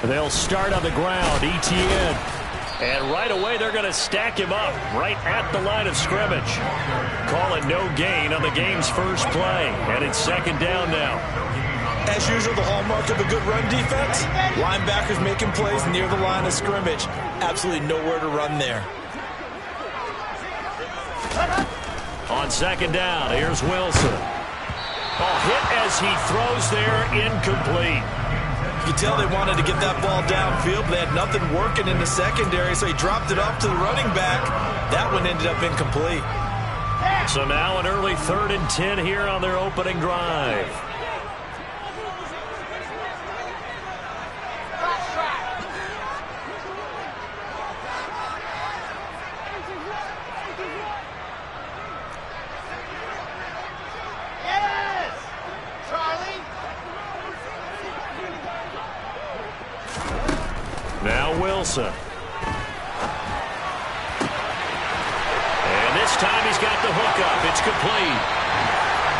They'll start on the ground. ETN. And right away, they're going to stack him up right at the line of scrimmage. Call it no gain on the game's first play. And it's second down now. As usual, the hallmark of a good run defense, linebackers making plays near the line of scrimmage. Absolutely nowhere to run there. On second down, here's Wilson. Hit as he throws there, incomplete. You can tell they wanted to get that ball downfield, but they had nothing working in the secondary, so he dropped it off to the running back. That one ended up incomplete. So now an early 3rd and 10 here on their opening drive. Now Wilson. And this time he's got the hook up. It's complete.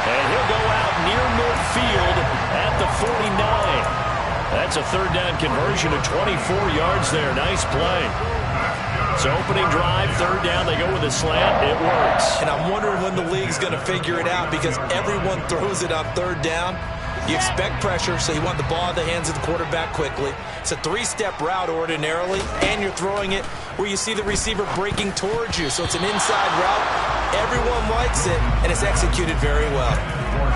And he'll go out near midfield at the 49. That's a 3rd down conversion of 24 yards there. Nice play. So opening drive, 3rd down, they go with a slant. It works. And I'm wondering when the league's going to figure it out because everyone throws it on 3rd down. You expect pressure, so you want the ball in the hands of the quarterback quickly. It's a 3-step route ordinarily, and you're throwing it where you see the receiver breaking towards you. So it's an inside route. Everyone likes it, and it's executed very well.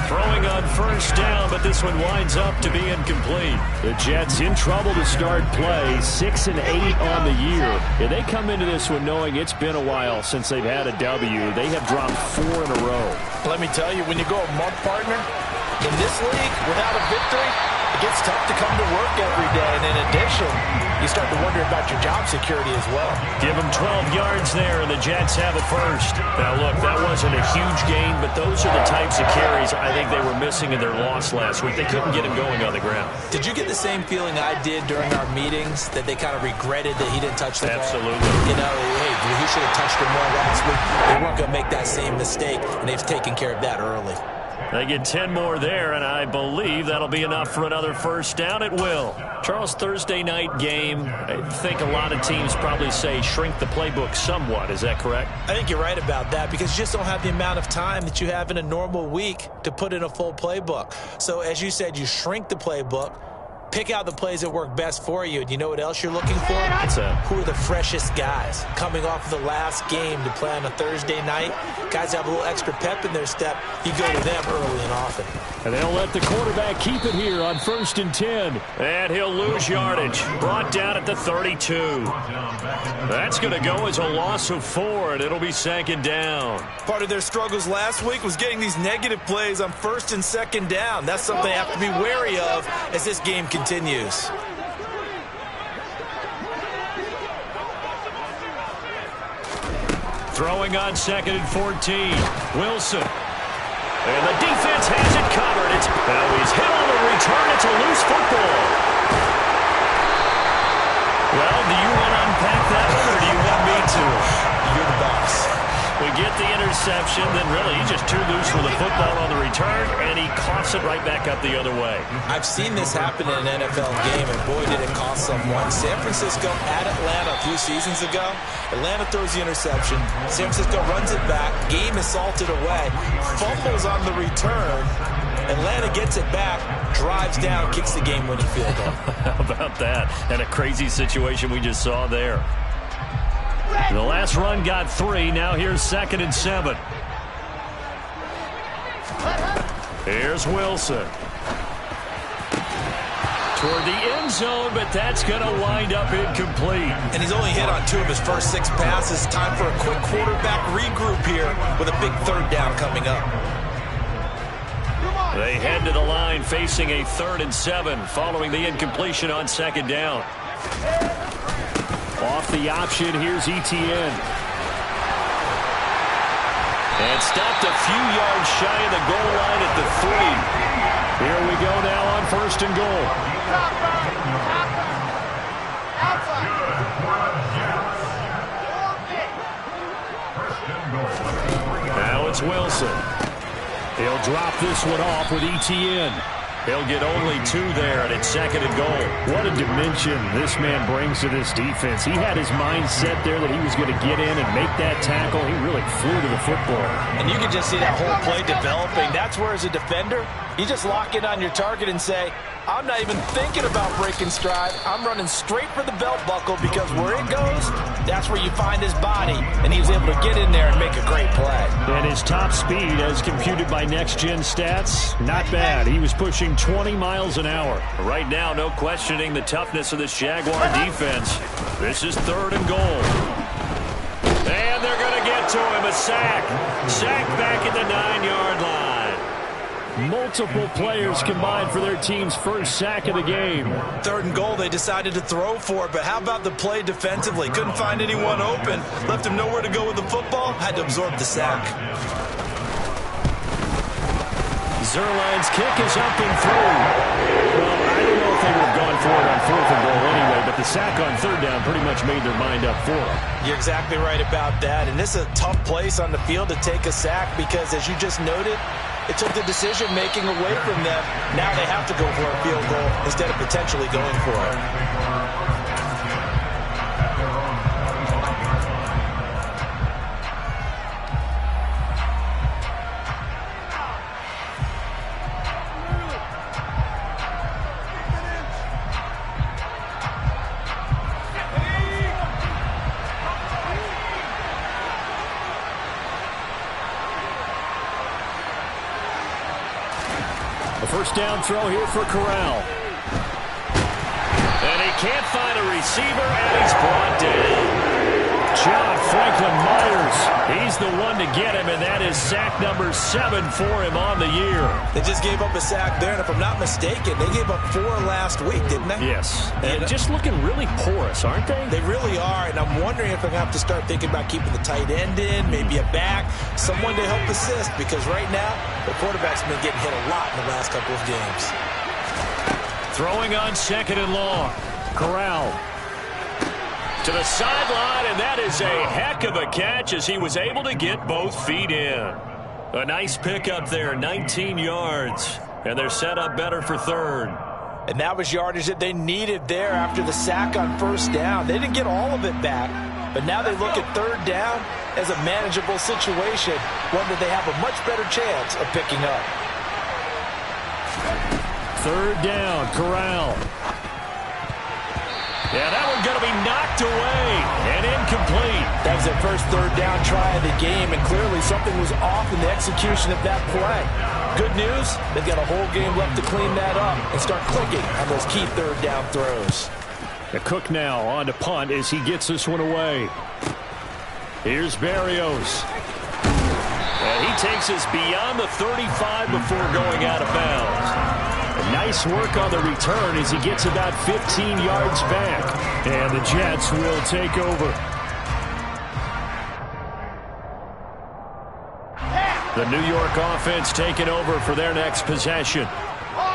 Throwing on 1st down, but this one winds up to be incomplete. The Jets in trouble to start play, 6 and 8 on the year. And they come into this one knowing it's been a while since they've had a W. They have dropped 4 in a row. Let me tell you, when you go a month, partner, in this league, without a victory, it gets tough to come to work every day. And in addition, you start to wonder about your job security as well. Give them 12 yards there, and the Jets have a first. Now, look, that wasn't a huge gain, but those are the types of carries I think they were missing in their loss last week. They couldn't get him going on the ground. Did you get the same feeling I did during our meetings, that they kind of regretted that he didn't touch the ball? Absolutely. You know, hey, he should have touched it more last week. They weren't going to make that same mistake, and they've taken care of that early. They get 10 more there, and I believe that'll be enough for another first down. It will. Charles, Thursday night game, I think a lot of teams probably say shrink the playbook somewhat. Is that correct? I think you're right about that because you just don't have the amount of time that you have in a normal week to put in a full playbook. So as you said, you shrink the playbook, pick out the plays that work best for you. And you know what else you're looking for? Who are the freshest guys coming off of the last game to play on a Thursday night? Guys have a little extra pep in their step. You go to them early and often. And they'll let the quarterback keep it here on 1st and 10. And he'll lose yardage. Brought down at the 32. That's going to go as a loss of 4, and it'll be 2nd down. Part of their struggles last week was getting these negative plays on 1st and 2nd down. That's something they have to be wary of as this game continues. Throwing on 2nd and 14. Wilson. And the defense has it covered. Now he's hit on the return. It's a loose football. Well, do you want to unpack that one, or do you want me to? You're the boss. We get the interception, then really he's just too loose with the football on the return, and he coughs it right back up the other way. I've seen this happen in an NFL game, and boy, did it cost someone. San Francisco at Atlanta a few seasons ago. Atlanta throws the interception. San Francisco runs it back. Game is salted away. Fumbles on the return. Atlanta gets it back, drives down, kicks the game-winning field goal. How about that? And a crazy situation we just saw there. The last run got 3. Now here's 2nd and 7. Here's Wilson. Toward the end zone, but that's going to wind up incomplete. And he's only hit on 2 of his first 6 passes. Time for a quick quarterback regroup here with a big 3rd down coming up. They head to the line facing a 3rd and 7 following the incompletion on 2nd down. Off the option, here's ETN. And stopped a few yards shy of the goal line at the 3. Here we go now on 1st and goal. Now it's Wilson. He'll drop this one off with ETN. He'll get only 2 there, and it's 2nd and goal. What a dimension this man brings to this defense. He had his mind set there that he was going to get in and make that tackle. He really flew to the football. And you can just see that whole play developing. That's where, as a defender, you just lock in on your target and say, I'm not even thinking about breaking stride. I'm running straight for the belt buckle, because where it goes, that's where you find his body. And he was able to get in there and make a great play. And his top speed, as computed by next-gen stats, not bad. He was pushing 20 miles an hour. Right now, no questioning the toughness of this Jaguar defense. This is 3rd and goal. And they're going to get to him. A sack. Sack back at the 9-yard line. Multiple players combined for their team's first sack of the game. 3rd and goal, they decided to throw for it, but how about the play defensively? Couldn't find anyone open. Left him nowhere to go with the football. Had to absorb the sack. Zerline's kick is up and through. Well, I don't know if they would have gone for it on 4th and goal anyway, but the sack on 3rd down pretty much made their mind up for it. You're exactly right about that, and this is a tough place on the field to take a sack, because, as you just noted, it took the decision-making away from them. Now they have to go for a field goal instead of potentially going for it. A first down throw here for Corral. And he can't find a receiver, and he's brought down. John Franklin Myers, he's the one to get him, and that is sack number 7 for him on the year. They just gave up a sack there, and if I'm not mistaken, they gave up 4 last week, didn't they? Yes, and just looking really porous, aren't they? They really are, and I'm wondering if they're going to have to start thinking about keeping the tight end in, maybe a back, someone to help assist, because right now, the quarterback's been getting hit a lot in the last couple of games. Throwing on 2nd and long. Corral. To the sideline, and that is a heck of a catch as he was able to get both feet in. A nice pickup there, 19 yards, and they're set up better for 3rd. And that was yardage that they needed there after the sack on 1st down. They didn't get all of it back, but now they look at 3rd down as a manageable situation, one that they have a much better chance of picking up. 3rd down, Corral. Yeah, that one's going to be knocked away and incomplete. That was their first 3rd down try of the game, and clearly something was off in the execution of that play. Good news, they've got a whole game left to clean that up and start clicking on those key 3rd down throws. The Cook now on to punt as he gets this one away. Here's Berrios. And he takes us beyond the 35 before going out of bounds. Nice work on the return as he gets about 15 yards back. And the Jets will take over. The New York offense taking over for their next possession.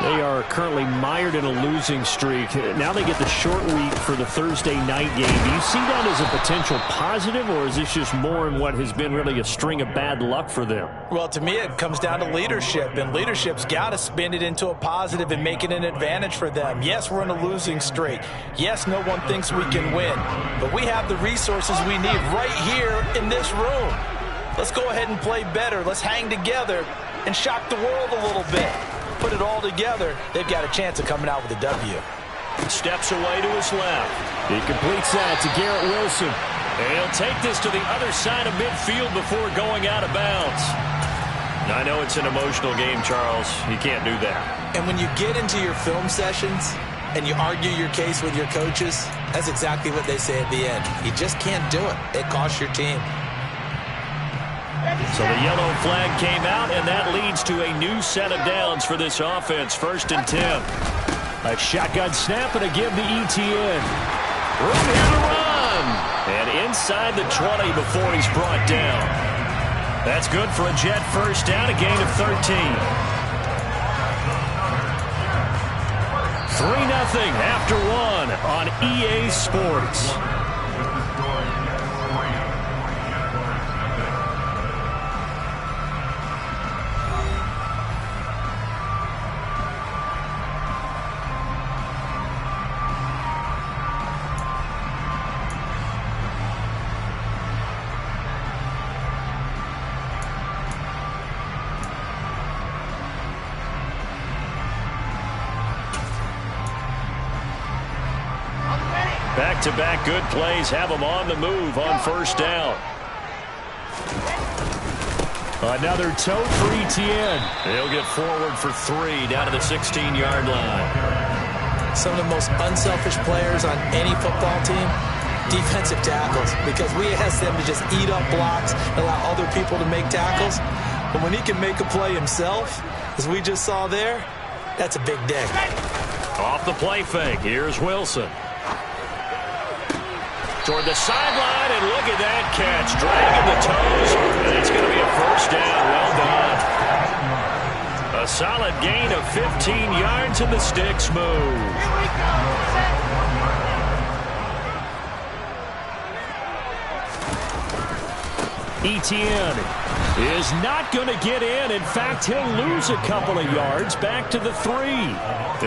They are currently mired in a losing streak. Now they get the short week for the Thursday night game. Do you see that as a potential positive, or is this just more in what has been really a string of bad luck for them? Well, to me, it comes down to leadership, and leadership's got to spin it into a positive and make it an advantage for them. Yes, we're in a losing streak. Yes, no one thinks we can win, but we have the resources we need right here in this room. Let's go ahead and play better. Let's hang together and shock the world a little bit. Put it all together, they've got a chance of coming out with a W. Steps away to his left. He completes that to Garrett Wilson. And he'll take this to the other side of midfield before going out of bounds. I know it's an emotional game, Charles. You can't do that. And when you get into your film sessions and you argue your case with your coaches, that's exactly what they say at the end. You just can't do it. It costs your team. So the yellow flag came out, and that leads to a new set of downs for this offense. 1st and 10. A shotgun snap and a give to ETN. Room here to run. And inside the 20 before he's brought down. That's good for a Jet first down, a gain of 13. 3-0 after 1 on EA Sports. Back-to-back good plays have them on the move on first down. Another tote for Etienne. He'll get forward for 3 down to the 16-yard line. Some of the most unselfish players on any football team, defensive tackles, because we ask them to just eat up blocks and allow other people to make tackles. But when he can make a play himself, as we just saw there, that's a big day. Off the play fake, here's Wilson. Toward the sideline, and look at that catch. Dragging the toes, and it's going to be a first down. Well done. A solid gain of 15 yards, and the sticks move. Etienne is not going to get in. In fact, he'll lose a couple of yards back to the 3.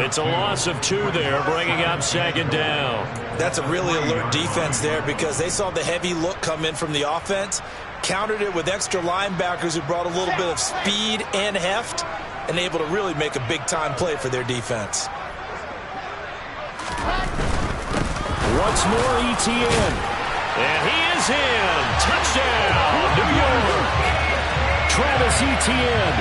It's a loss of 2 there, bringing up second down. That's a really alert defense there because they saw the heavy look come in from the offense, countered it with extra linebackers who brought a little bit of speed and heft, and able to really make a big-time play for their defense. Once more, Etienne. And he is in. Touchdown, New York. Travis Etienne,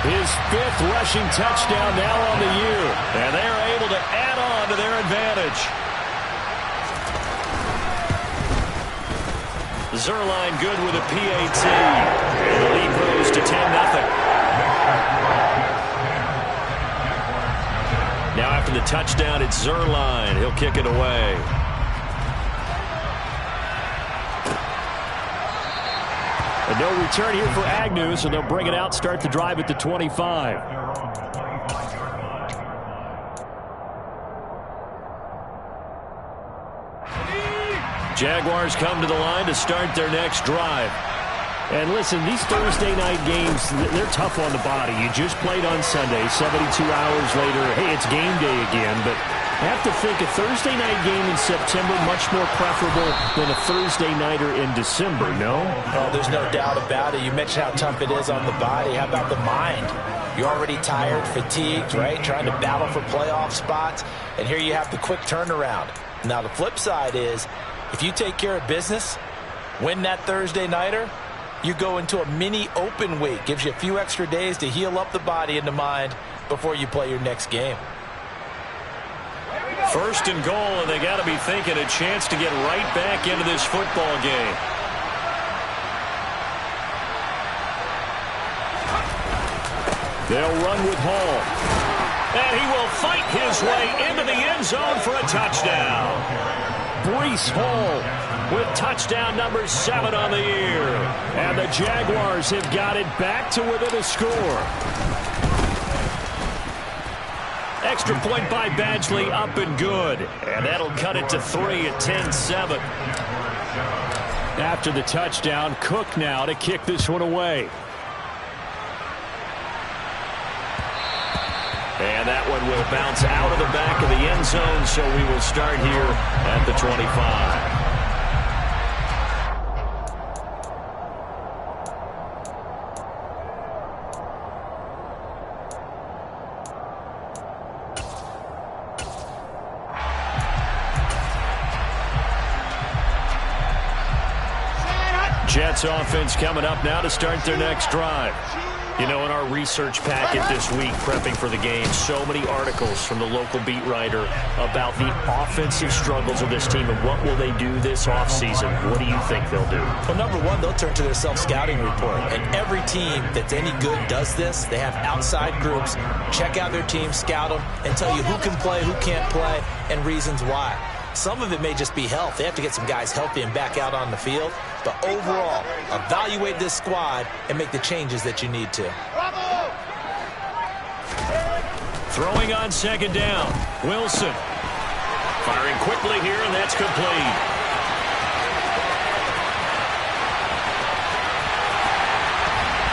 his 5th rushing touchdown now on the year. And they're able to add on to their advantage. Zerline good with a PAT. And the lead grows to 10-0. Now after the touchdown, it's Zerline. He'll kick it away. And no return here for Agnew, so they'll bring it out, start the drive at the 25. Jaguars come to the line to start their next drive. And listen, these Thursday night games, they're tough on the body. You just played on Sunday, 72 hours later, hey, it's game day again, but I have to think a Thursday night game in September much more preferable than a Thursday nighter in December, no? Oh, there's no doubt about it. You mentioned how tough it is on the body. How about the mind? You're already tired, fatigued, right? Trying to battle for playoff spots, and here you have the quick turnaround. Now, the flip side is, if you take care of business, win that Thursday nighter, you go into a mini open week. Gives you a few extra days to heal up the body and the mind before you play your next game. First and goal, and they got to be thinking a chance to get right back into this football game. They'll run with Hall. And he will fight his way into the end zone for a touchdown. Breece Hall with touchdown number 7 on the year. And the Jaguars have got it back to within a score. Extra point by Badgley, up and good. And that'll cut it to 3 at 10-7. After the touchdown, Cook now to kick this one away. And that one will bounce out of the back of the end zone, so we will start here at the 25. Jets offense coming up now to start their next drive. You know, in our research packet this week, prepping for the game, so many articles from the local beat writer about the offensive struggles of this team and what will they do this offseason. What do you think they'll do? Well, number one, they'll turn to their self-scouting report. And every team that's any good does this. They have outside groups, check out their team, scout them, and tell you who can play, who can't play, and reasons why. Some of it may just be health. They have to get some guys healthy and back out on the field. But overall, evaluate this squad and make the changes that you need to. Throwing on second down. Wilson. Firing quickly here, and that's complete.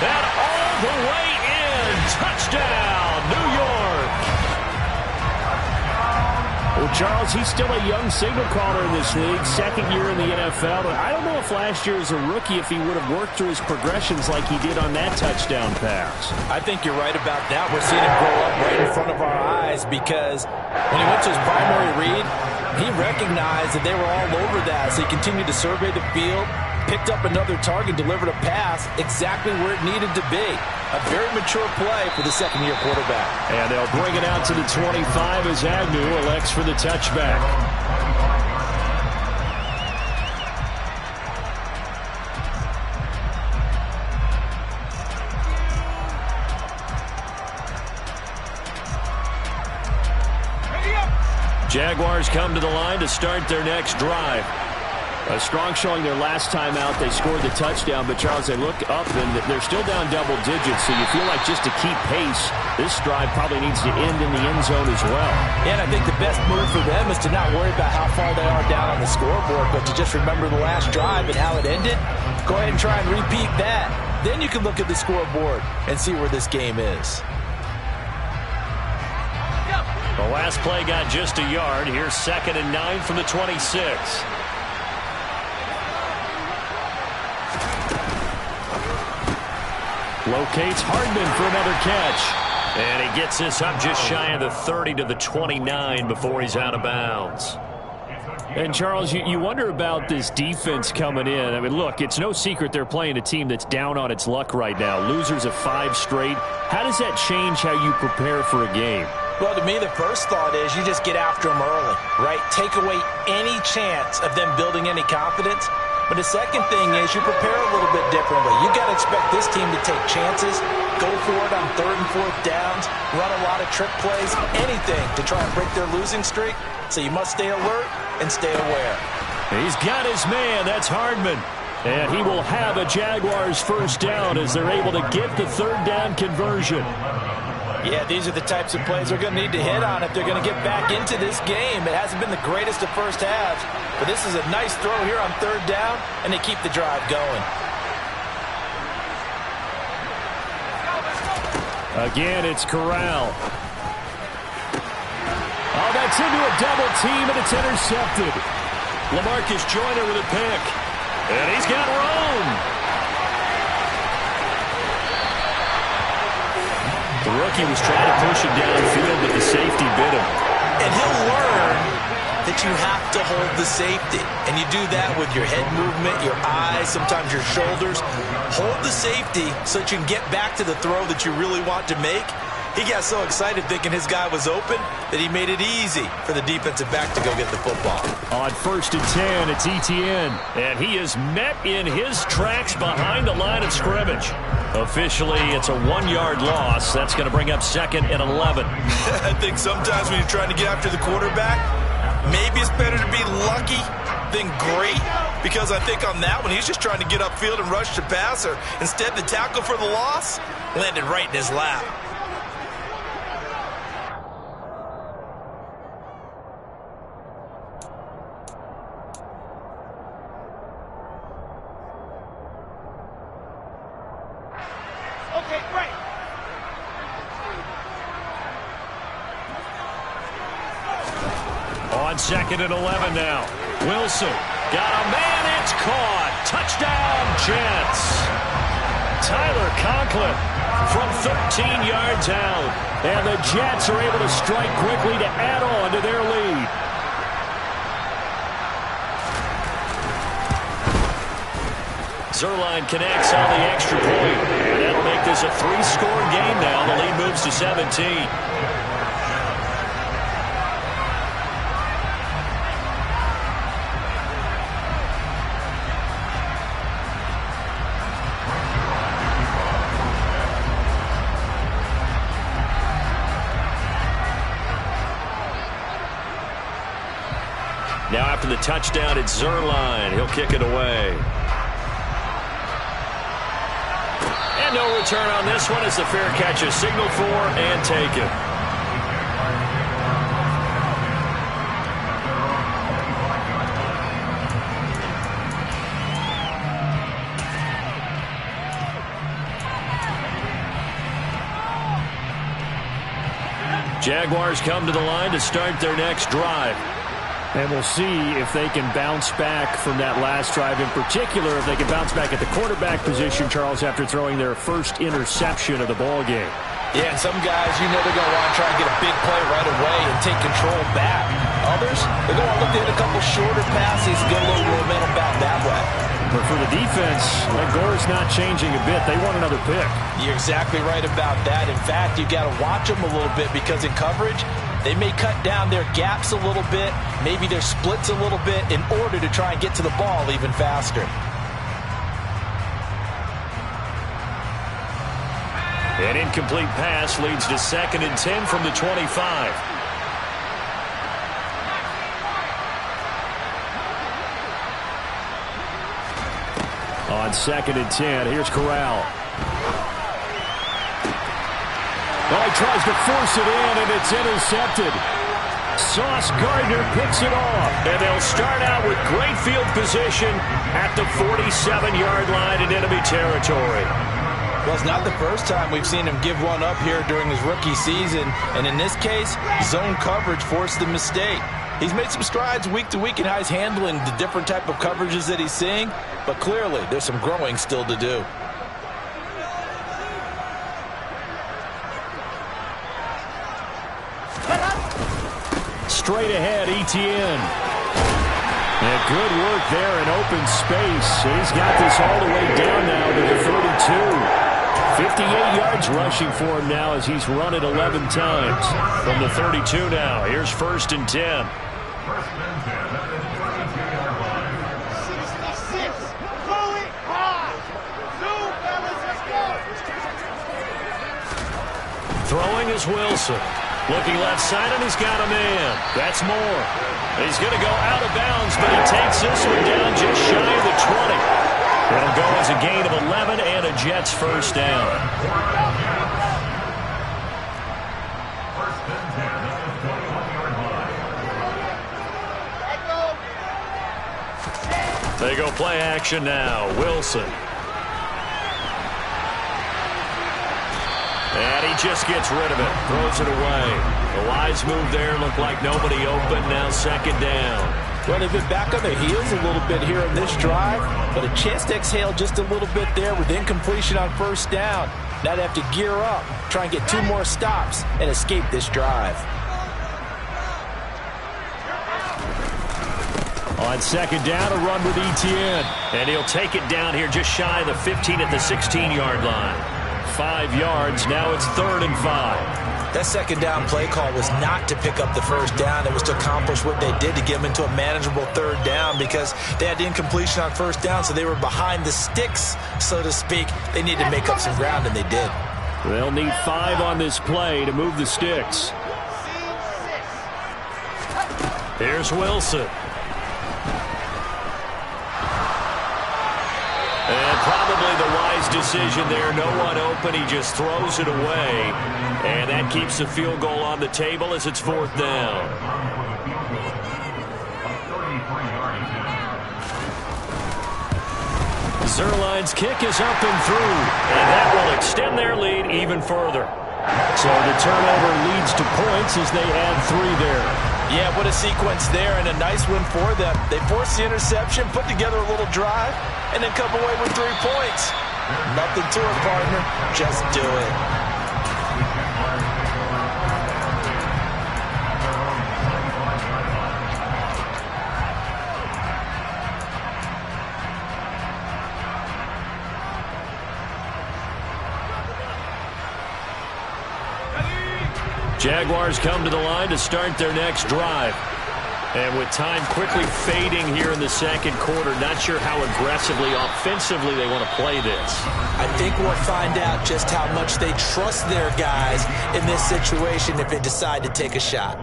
And all the way in. Touchdown, New York. Well, Charles, he's still a young signal caller in this league, second year in the NFL. But I don't know if last year as a rookie, if he would have worked through his progressions like he did on that touchdown pass. I think you're right about that. We're seeing him grow up right in front of our eyes because when he went to his primary read, He recognized that they were all over that, so he continued to survey the field, picked up another target, delivered a pass exactly where it needed to be. A very mature play for the second-year quarterback. And they'll bring it out to the 25 as Agnew elects for the touchback. Jaguars come to the line to start their next drive. A strong showing their last time out. They scored the touchdown, but Charles, they look up and they're still down double digits, so you feel like just to keep pace, this drive probably needs to end in the end zone as well. And I think the best move for them is to not worry about how far they are down on the scoreboard, but to just remember the last drive and how it ended. Go ahead and try and repeat that. Then you can look at the scoreboard and see where this game is. The last play got just a yard. Here's 2nd and 9 from the 26. Locates Hardman for another catch. And he gets this up just shy of the 30 to the 29 before he's out of bounds. And, Charles, you wonder about this defense coming in. I mean, look, it's no secret they're playing a team that's down on its luck right now. Losers of 5 straight. How does that change how you prepare for a game? Well, to me, the first thought is you just get after them early, right? Take away any chance of them building any confidence. But the second thing is you prepare a little bit differently. You got to expect this team to take chances, go for it on 3rd and 4th downs, run a lot of trick plays, anything to try and break their losing streak. So you must stay alert and stay aware. He's got his man. That's Hardman. And he will have a Jaguars first down as they're able to get the 3rd down conversion. Yeah, these are the types of plays they're going to need to hit on if they're going to get back into this game. It hasn't been the greatest of first halves, but this is a nice throw here on 3rd down, and they keep the drive going. Again, it's Corral. Oh, that's into a double team, and it's intercepted. LaMarcus Joyner with a pick. And he's got room. The rookie was trying to push it downfield, but the safety bit him. And he'll learn that you have to hold the safety. And you do that with your head movement, your eyes, sometimes your shoulders. Hold the safety so that you can get back to the throw that you really want to make. He got so excited thinking his guy was open that he made it easy for the defensive back to go get the football. On 1st and 10, it's Etienne. And he is met in his tracks behind the line of scrimmage. Officially, it's a 1-yard loss. That's going to bring up 2nd and 11. I think sometimes when you're trying to get after the quarterback, maybe it's better to be lucky than great. Because I think on that one, he's just trying to get upfield and rush the passer. Instead, the tackle for the loss landed right in his lap. On 2nd and 11 now. Wilson got a man. It's caught. Touchdown, Jets. Tyler Conklin from 13 yards out. And the Jets are able to strike quickly to add on to their lead. Zerline connects on the extra point. And that'll make this a 3-score game now. The lead moves to 17. Now after the touchdown, it's Zerline. He'll kick it away. And no return on this one as the fair catch is signaled for and taken. Jaguars come to the line to start their next drive. And we'll see if they can bounce back from that last drive. In particular, if they can bounce back at the quarterback position, Charles, after throwing their first interception of the ball game. Yeah, and some guys, you know they're going to want to try and get a big play right away and take control back. Others, they're going to look to hit a couple shorter passes, get a little momentum back that way. But for the defense, that goal is not changing a bit. They want another pick. You're exactly right about that. In fact, you got to watch them a little bit because in coverage, they may cut down their gaps a little bit, maybe their splits a little bit in order to try and get to the ball even faster. An incomplete pass leads to 2nd and 10 from the 25. On 2nd and 10, here's Corral. Oh, he tries to force it in, and it's intercepted. Sauce Gardner picks it off. And they'll start out with great field position at the 47-yard line in enemy territory. Well, it's not the first time we've seen him give one up here during his rookie season. And in this case, zone coverage forced the mistake. He's made some strides week to week in how he's handling the different type of coverages that he's seeing. But clearly, there's some growing still to do. Straight ahead, Etienne. And good work there in open space. He's got this all the way down now to the 32. 58 yards rushing for him now as he's run it 11 times. From the 32 now, here's 1st and 10. Throwing is Wilson. Looking left side, and he's got a man. That's Moore. He's going to go out of bounds, but he takes this one down just shy of the 20. It'll go as a gain of 11 and a Jets first down. They go play action now. Wilson. And he just gets rid of it. Throws it away. The wise move there. Looked like nobody open. Now 2nd down. Well, they've been back on their heels a little bit here in this drive, but a chance to exhale just a little bit there with incompletion on 1st down. Now they have to gear up, try and get 2 more stops, and escape this drive. On 2nd down, a run with Etienne. And he'll take it down here just shy of the 15 at the 16-yard line. 5 yards. Now it's 3rd and 5. That 2nd down play call was not to pick up the 1st down. It was to accomplish what they did to get them into a manageable 3rd down because they had the incompletion on 1st down, so they were behind the sticks, so to speak. They needed to make up some ground, and they did. They'll need 5 on this play to move the sticks. Here's Wilson. And probably the wise decision there. No one open. He just throws it away. And that keeps the field goal on the table as it's 4th down. Zerline's kick is up and through. And that will extend their lead even further. So the turnover leads to points as they add 3 there. Yeah, what a sequence there, and a nice win for them. They forced the interception, put together a little drive, and then come away with 3 points. Nothing to it, partner. Just do it. Jaguars come to the line to start their next drive. And with time quickly fading here in the 2nd quarter, not sure how aggressively, offensively they want to play this. I think we'll find out just how much they trust their guys in this situation if they decide to take a shot.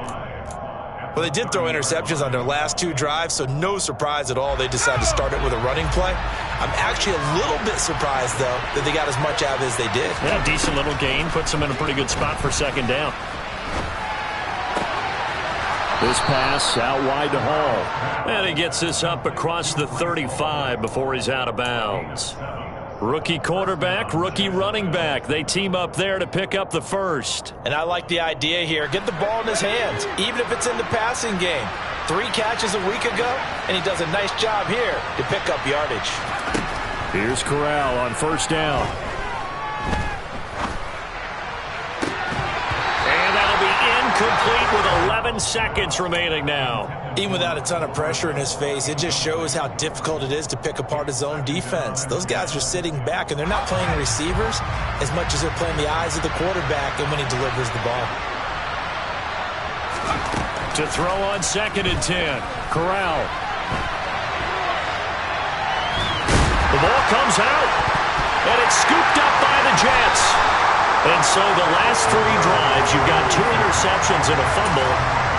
Well, they did throw interceptions on their last 2 drives, so no surprise at all they decided to start it with a running play. I'm actually a little bit surprised, though, that they got as much out of it as they did. Yeah, decent little gain. Puts them in a pretty good spot for 2nd down. This pass out wide to Hall. And he gets this up across the 35 before he's out of bounds. Rookie quarterback, rookie running back. They team up there to pick up the first. And I like the idea here. Get the ball in his hands, even if it's in the passing game. 3 catches a week ago, and he does a nice job here to pick up yardage. Here's Corral on 1st down. incomplete with 11 seconds remaining now. Even without a ton of pressure in his face, it just shows how difficult it is to pick apart his own defense. Those guys are sitting back, and they're not playing receivers as much as they're playing the eyes of the quarterback and when he delivers the ball. To throw on 2nd and 10. Corral. The ball comes out, and it's scooped up by the Jets. And so the last 3 drives, you've got 2 interceptions and a fumble.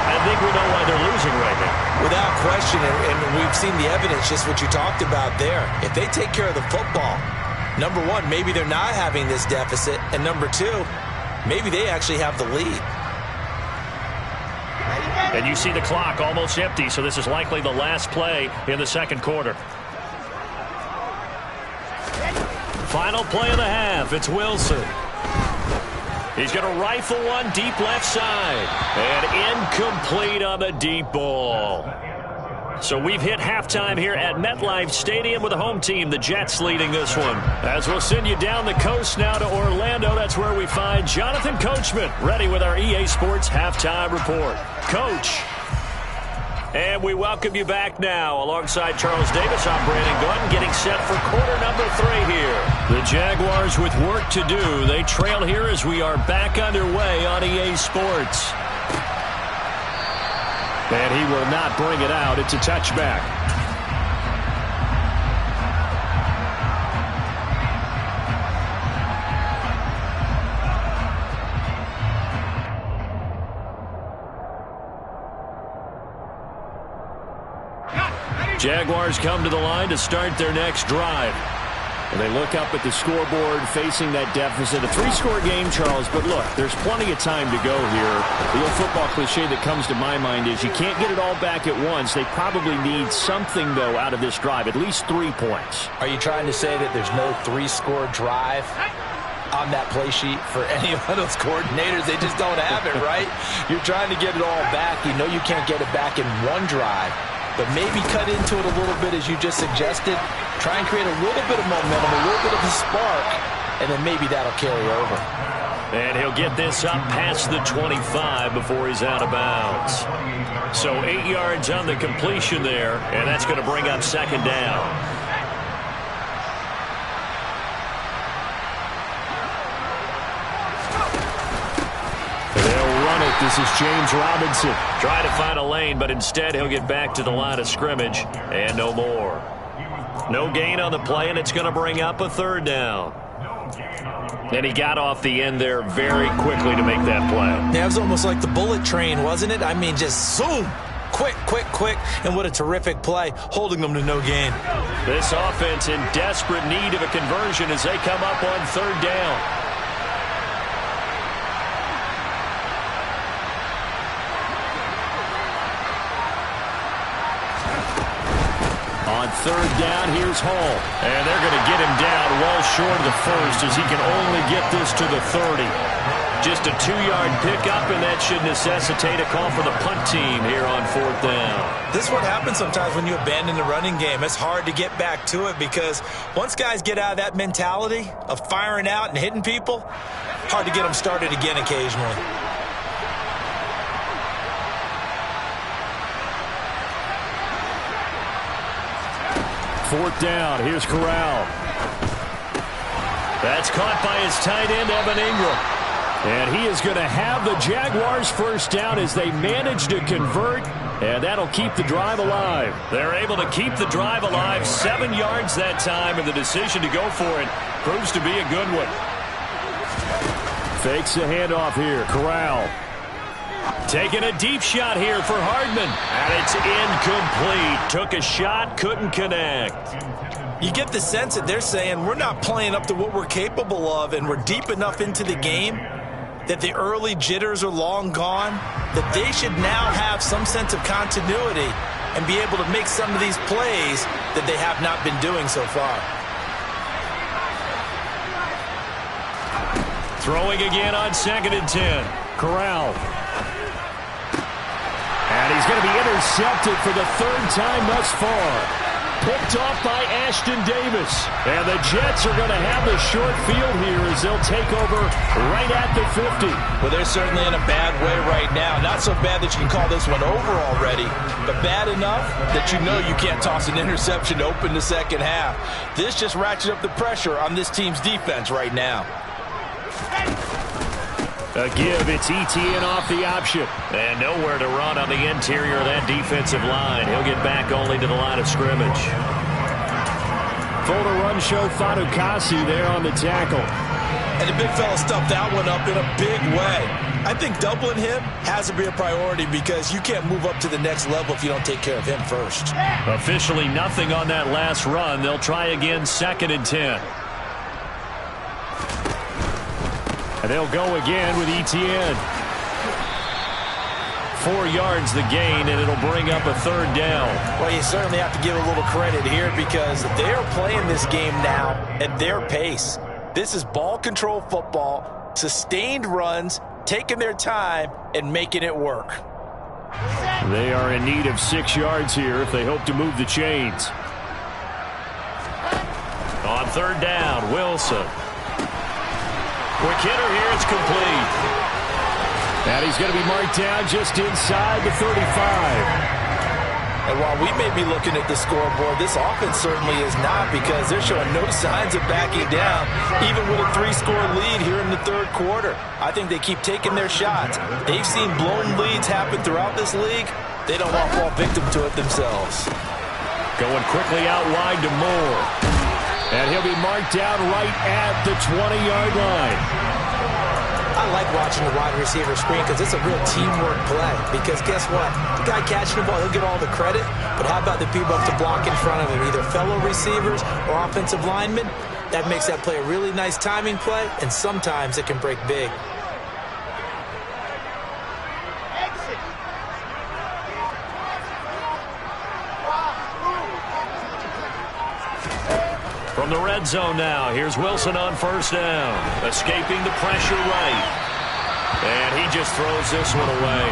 I think we know why they're losing right now. Without question, and we've seen the evidence, just what you talked about there. If they take care of the football, number one, maybe they're not having this deficit, and number two, maybe they actually have the lead. And you see the clock almost empty, so this is likely the last play in the 2nd quarter. Final play of the half. It's Wilson. He's going to rifle one deep left side. And incomplete on the deep ball. So we've hit halftime here at MetLife Stadium with the home team, the Jets, leading this one. As we'll send you down the coast now to Orlando, that's where we find Jonathan Coachman, ready with our EA Sports Halftime Report. Coach. And we welcome you back now. Alongside Charles Davis, I'm Brandon Gunn, getting set for quarter number 3 here. The Jaguars with work to do. They trail here as we are back underway on EA Sports. And he will not bring it out. It's a touchback. Jaguars come to the line to start their next drive. And they look up at the scoreboard facing that deficit. A 3-score game, Charles, but look, there's plenty of time to go here. The old football cliche that comes to my mind is you can't get it all back at once. They probably need something, though, out of this drive, at least 3 points. Are you trying to say that there's no 3-score drive on that play sheet for any of those coordinators? They just don't have it, right? You're trying to get it all back. You know you can't get it back in one drive. But maybe cut into it a little bit, as you just suggested. Try and create a little bit of momentum, a little bit of a spark, and then maybe that'll carry over. And he'll get this up past the 25 before he's out of bounds. So 8 yards on the completion there, and that's going to bring up 2nd down. This is James Robinson. Try to find a lane, but instead he'll get back to the line of scrimmage and no more. No gain on the play, and it's going to bring up a 3rd down. And he got off the end there very quickly to make that play. Yeah, it was almost like the bullet train, wasn't it? I mean, just zoom. Quick, quick, quick. And what a terrific play, holding them to no gain. This offense in desperate need of a conversion as they come up on 3rd down. On 3rd down, here's Hall. And they're going to get him down well short of the 1st as he can only get this to the 30. Just a 2-yard pickup, and that should necessitate a call for the punt team here on 4th down. This is what happens sometimes when you abandon the running game. It's hard to get back to it because once guys get out of that mentality of firing out and hitting people, hard to get them started again occasionally. 4th down. Here's Corral. That's caught by his tight end, Evan Ingram. And he is going to have the Jaguars 1st down as they manage to convert, and that'll keep the drive alive. They're able to keep the drive alive, 7 yards that time, and the decision to go for it proves to be a good one. Fakes the handoff here. Corral. Taking a deep shot here for Hardman. And it's incomplete. Took a shot, couldn't connect. You get the sense that they're saying we're not playing up to what we're capable of, and we're deep enough into the game that the early jitters are long gone, that they should now have some sense of continuity and be able to make some of these plays that they have not been doing so far. Throwing again on 2nd and 10. Corral. And he's going to be intercepted for the 3rd time thus far. picked off by Ashton Davis. And the Jets are going to have the short field here as they'll take over right at the 50. Well, they're certainly in a bad way right now. Not so bad that you can call this one over already, but bad enough that you know you can't toss an interception to open the second half. This just ratchets up the pressure on this team's defense right now. A give, it's ETN off the option. And nowhere to run on the interior of that defensive line. He'll get back only to the line of scrimmage. Full to run show Fadukasi there on the tackle. And the big fella stuffed that one up in a big way. I think doubling him has to be a priority because you can't move up to the next level if you don't take care of him first. Officially nothing on that last run. They'll try again 2nd and 10. And they'll go again with ETN. 4 yards the gain, and it'll bring up a 3rd down. Well, you certainly have to give a little credit here because they're playing this game now at their pace. This is ball control football, sustained runs, taking their time, and making it work. They are in need of 6 yards here if they hope to move the chains. On 3rd down, Wilson. Quick hitter here, it's complete. And he's going to be marked down just inside the 35. And while we may be looking at the scoreboard, this offense certainly is not because they're showing no signs of backing down, even with a 3-score lead here in the 3rd quarter. I think they keep taking their shots. They've seen blown leads happen throughout this league. They don't want to fall victim to it themselves. Going quickly out wide to Moore. And he'll be marked down right at the 20-yard line. I like watching the wide receiver screen because it's a real teamwork play. Because guess what? The guy catching the ball, he'll get all the credit. But how about the people up to block in front of him, either fellow receivers or offensive linemen? That makes that play a really nice timing play, and sometimes it can break big. From the red zone now, here's Wilson on 1st down. Escaping the pressure right. And he just throws this one away.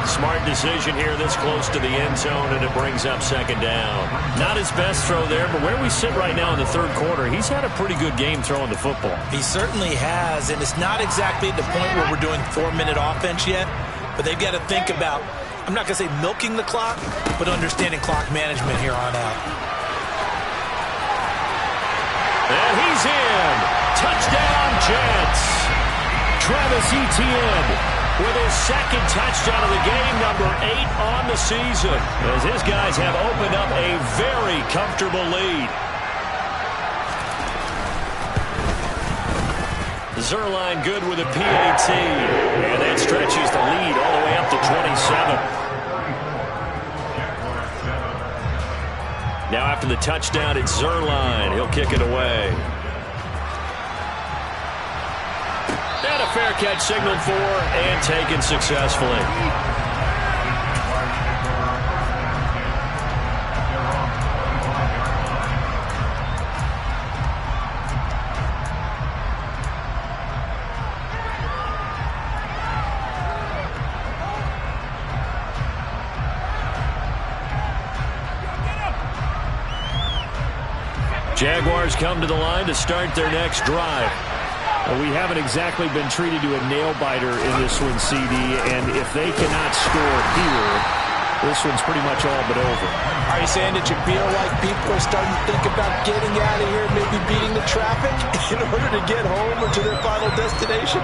Smart decision here this close to the end zone, and it brings up 2nd down. Not his best throw there, but where we sit right now in the 3rd quarter, he's had a pretty good game throwing the football. He certainly has, and it's not exactly at the point where we're doing 4-minute offense yet, but they've got to think about, I'm not going to say milking the clock, but understanding clock management here on out. And he's in. Touchdown, Jets. Travis Etienne with his 2nd touchdown of the game, number 8 on the season, as his guys have opened up a very comfortable lead. Zerline good with a PAT, and that stretches the lead all the way up to 27. Now after the touchdown, it's Zerline. He'll kick it away. And a fair catch signaled for and taken successfully. Jaguars come to the line to start their next drive. Well, we haven't exactly been treated to a nail-biter in this one, CD, and if they cannot score here, this one's pretty much all but over. Are you saying that you feel like people are starting to think about getting out of here, maybe beating the traffic in order to get home or to their final destination?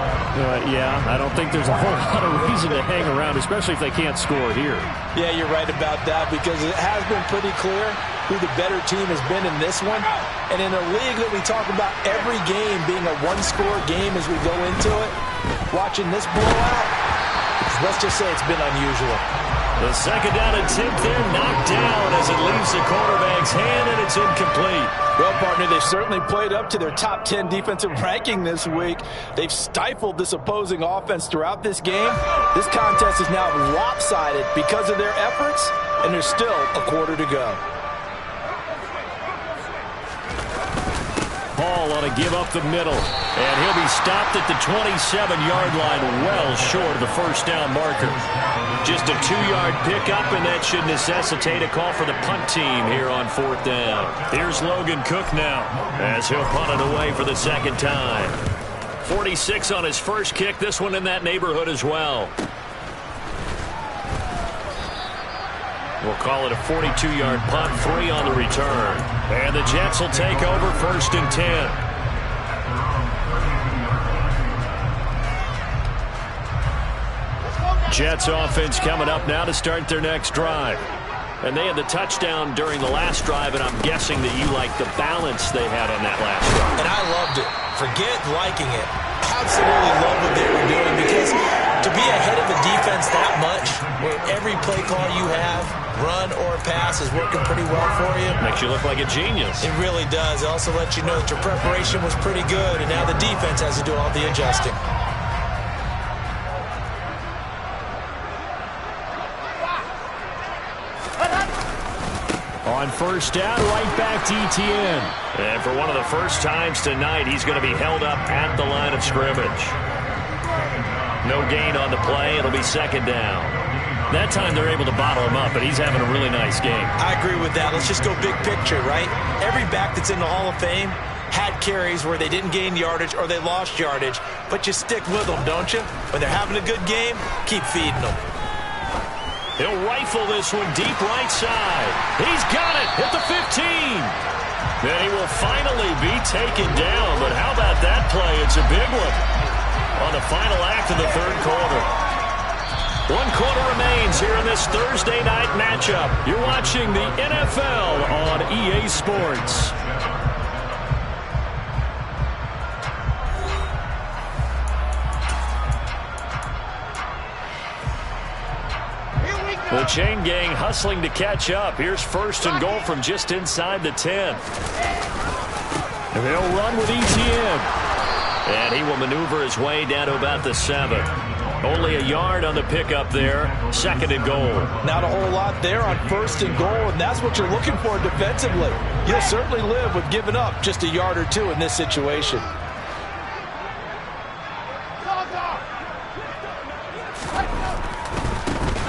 Yeah, I don't think there's a whole lot of reason to hang around, especially if they can't score here. Yeah, you're right about that because it has been pretty clear who the better team has been in this one. And in a league that we talk about every game being a one-score game as we go into it, watching this blowout, let's just say it's been unusual. The 2nd down attempt there knocked down as it leaves the quarterback's hand, and it's incomplete. Well, partner, they've certainly played up to their top 10 defensive ranking this week. They've stifled this opposing offense throughout this game. This contest is now lopsided because of their efforts, and there's still a quarter to go. Ball on going to give up the middle. And he'll be stopped at the 27-yard line, well short of the first down marker. Just a 2-yard pickup, and that should necessitate a call for the punt team here on 4th down. Here's Logan Cook now, as he'll punt it away for the second time. 46 on his first kick, this one in that neighborhood as well. We'll call it a 42-yard punt, 3 on the return. And the Jets will take over 1st and 10. Jets offense coming up now to start their next drive. And they had the touchdown during the last drive, and I'm guessing that you like the balance they had on that last drive. And I loved it. Forget liking it. Absolutely love what they were doing, because to be ahead of a defense that much, where every play call you have, run or pass, is working pretty well for you. Makes you look like a genius. It really does. It also lets you know that your preparation was pretty good, and now the defense has to do all the adjusting. On 1st down, right back to ETN. And for one of the first times tonight, he's going to be held up at the line of scrimmage. No gain on the play. It'll be 2nd down. That time they're able to bottle him up, but he's having a really nice game. I agree with that. Let's just go big picture, right? Every back that's in the Hall of Fame had carries where they didn't gain yardage or they lost yardage, but you stick with them, don't you? When they're having a good game, keep feeding them. He'll rifle this one deep right side. He's got it at the 15. Then he will finally be taken down. But how about that play? It's a big one on the final act of the 3rd quarter. 1 quarter remains here in this Thursday night matchup. You're watching the NFL on EA Sports. The chain gang hustling to catch up. Here's 1st and goal from just inside the 10. And they'll run with ETN. And he will maneuver his way down to about the 7. Only a yard on the pickup there. 2nd and goal. Not a whole lot there on 1st and goal, and that's what you're looking for defensively. You'll certainly live with giving up just a yard or 2 in this situation.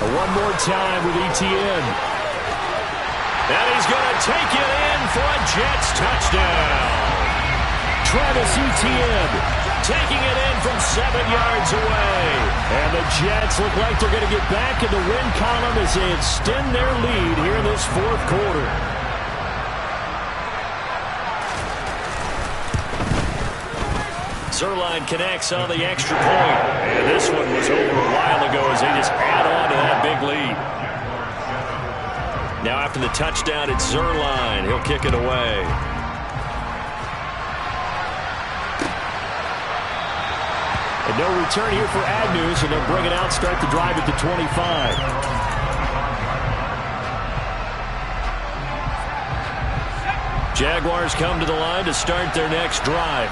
One more time with ETN. And he's going to take it in for a Jets touchdown. Travis Etienne taking it in from 7 yards away. And the Jets look like they're going to get back in the win column as they extend their lead here in this 4th quarter. Zerline connects on the extra point. And this one was over a while ago as they just add on to that big lead. Now after the touchdown, it's Zerline. He'll kick it away. And no return here for Agnews, and they'll bring it out, start the drive at the 25. Jaguars come to the line to start their next drive.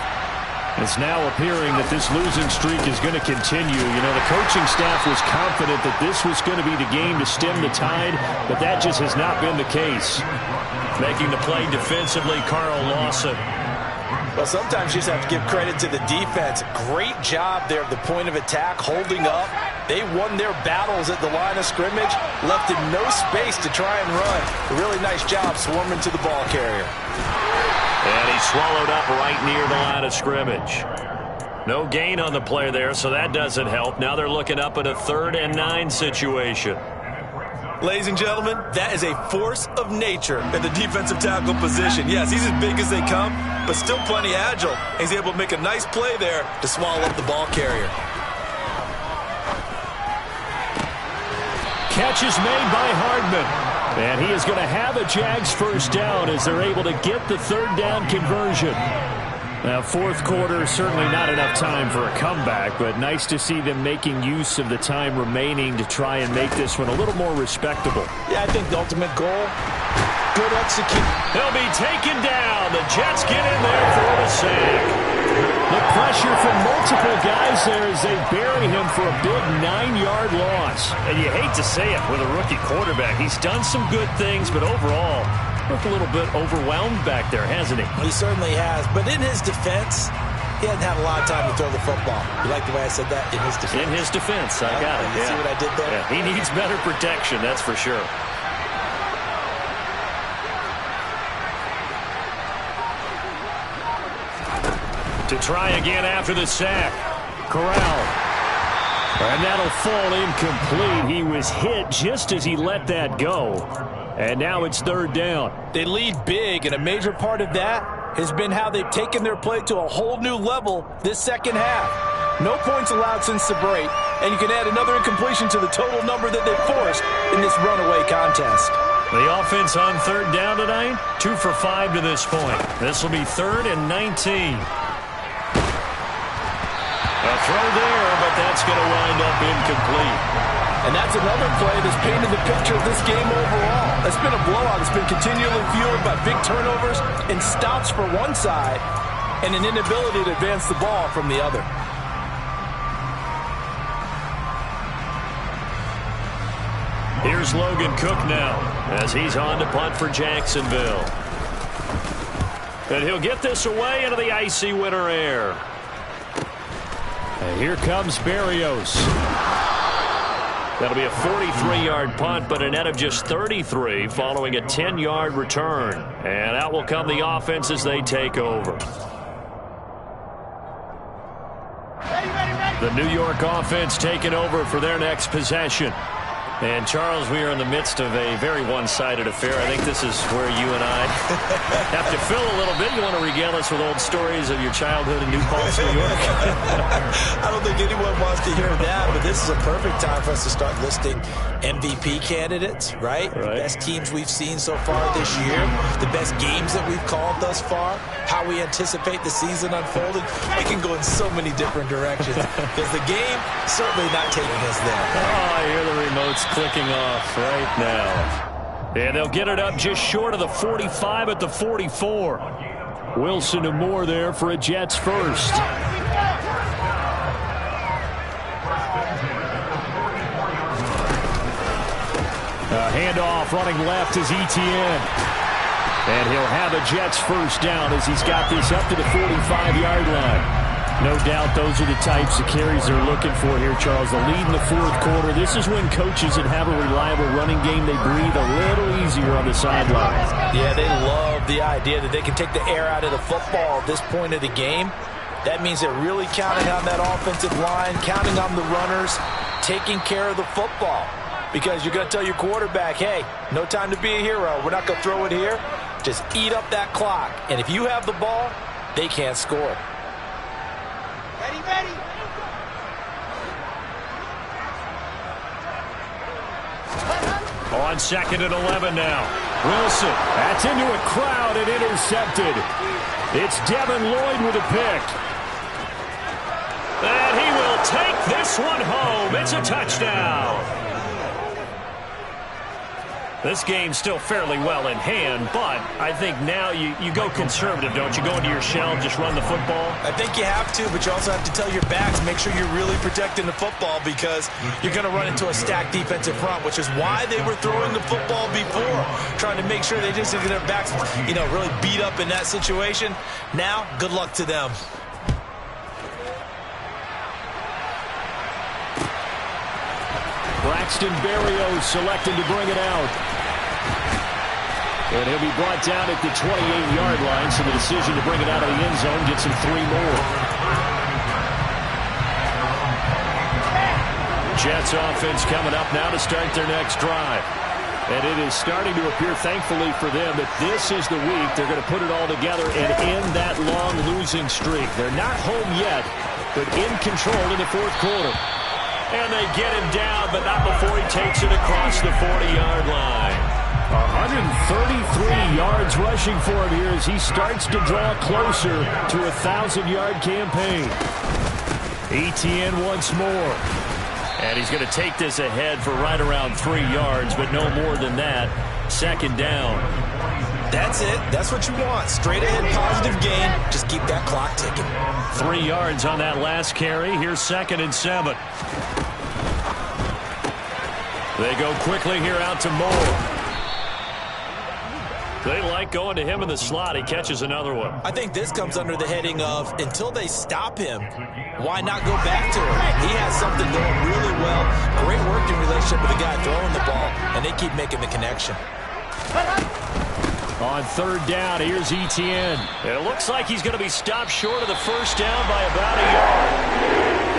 It's now appearing that this losing streak is going to continue. You know, the coaching staff was confident that this was going to be the game to stem the tide, but that just has not been the case. Making the play defensively, Carl Lawson. Well, sometimes you just have to give credit to the defense. Great job there at the point of attack, holding up. They won their battles at the line of scrimmage, left him no space to try and run. A really nice job swarming to the ball carrier. And he's swallowed up right near the line of scrimmage. No gain on the play there, so that doesn't help. Now they're looking up at a 3rd and 9 situation. Ladies and gentlemen, that is a force of nature in the defensive tackle position. Yes, he's as big as they come, but still plenty agile. He's able to make a nice play there to swallow up the ball carrier. Catch is made by Hardman. And he is going to have a Jags 1st down as they're able to get the 3rd down conversion. Now, 4th quarter, certainly not enough time for a comeback, but nice to see them making use of the time remaining to try and make this one a little more respectable. Yeah, I think the ultimate goal, good execution. He'll be taken down. The Jets get in there for the sack. The pressure from multiple guys there as they bury him for a big 9-yard loss. And you hate to say it with a rookie quarterback. He's done some good things, but overall, Looked a little bit overwhelmed back there, hasn't he? He certainly has. But in his defense, he hasn't had a lot of time to throw the football. You like the way I said that? In his defense. In his defense. I got it. You see what I did there? Yeah, he needs better protection, that's for sure. To try again after the sack. Corral. And that'll fall incomplete. He was hit just as he let that go. And now it's third down. They lead big, and a major part of that has been how they've taken their play to a whole new level this second half. No points allowed since the break, and you can add another incompletion to the total number that they forced in this runaway contest. The offense on third down tonight, 2 for 5 to this point. This will be 3rd and 19. A throw there, but that's going to wind up incomplete. And that's another play that's painted the picture of this game overall. It's been a blowout. It's been continually fueled by big turnovers and stops for one side and an inability to advance the ball from the other. Here's Logan Cook now as he's on to punt for Jacksonville. And he'll get this away into the icy winter air. And here comes Berrios. That'll be a 43-yard punt, but a net of just 33 following a 10-yard return. And out will come the offense as they take over. The New York offense taking over for their next possession. And, Charles, we are in the midst of a very one-sided affair. I think this is where you and I have to fill a little bit. You want to regale us with old stories of your childhood in New Paltz, New York? I don't think anyone wants to hear that, but this is a perfect time for us to start listing MVP candidates, right? The best teams we've seen so far this year, the best games that we've called thus far, how we anticipate the season unfolding. We can go in so many different directions because the game certainly not taking us there. Oh, I hear the remotes clicking off right now. And they'll get it up just short of the 45 at the 44. Wilson and Moore there for a Jets first. Handoff running left is Etienne. And he'll have a Jets first down as he's got this up to the 45-yard line. No doubt those are the types of carries they're looking for here, Charles. The lead in the fourth quarter. This is when coaches that have a reliable running game, they breathe a little easier on the sidelines. Yeah, they love the idea that they can take the air out of the football at this point of the game. That means they're really counting on that offensive line, counting on the runners, taking care of the football. Because you're going to tell your quarterback, hey, no time to be a hero. We're not going to throw it here. Just eat up that clock. And if you have the ball, they can't score. Ready. On 2nd and 11 now. Wilson. That's into a crowd and intercepted. It's Devin Lloyd with a pick. And he will take this one home. It's a touchdown. This game's still fairly well in hand, but I think now you go conservative, don't you? Go into your shell, just run the football? I think you have to, but you also have to tell your backs, make sure you're really protecting the football because you're going to run into a stacked defensive front, which is why they were throwing the football before, trying to make sure they just get their backs, really beat up in that situation. Now, good luck to them. Braxton Berrios selected to bring it out. And he'll be brought down at the 28-yard line, so the decision to bring it out of the end zone gets him 3 more. Jets offense coming up now to start their next drive. And it is starting to appear, thankfully for them, that this is the week they're going to put it all together and end that long losing streak. They're not home yet, but in control in the fourth quarter. And they get him down, but not before he takes it across the 40-yard line. 133 yards rushing for him here as he starts to draw closer to a 1,000-yard campaign. Etienne once more. And he's going to take this ahead for right around 3 yards, but no more than that. 2nd down. That's it. That's what you want. Straight ahead, positive gain. Just keep that clock ticking. 3 yards on that last carry. Here's 2nd and 7. They go quickly here out to Moore. They like going to him in the slot. He catches another one. I think this comes under the heading of until they stop him, why not go back to him? He has something going really well. Great working relationship with the guy throwing the ball, and they keep making the connection. On third down, here's Etienne. It looks like he's going to be stopped short of the first down by about a yard.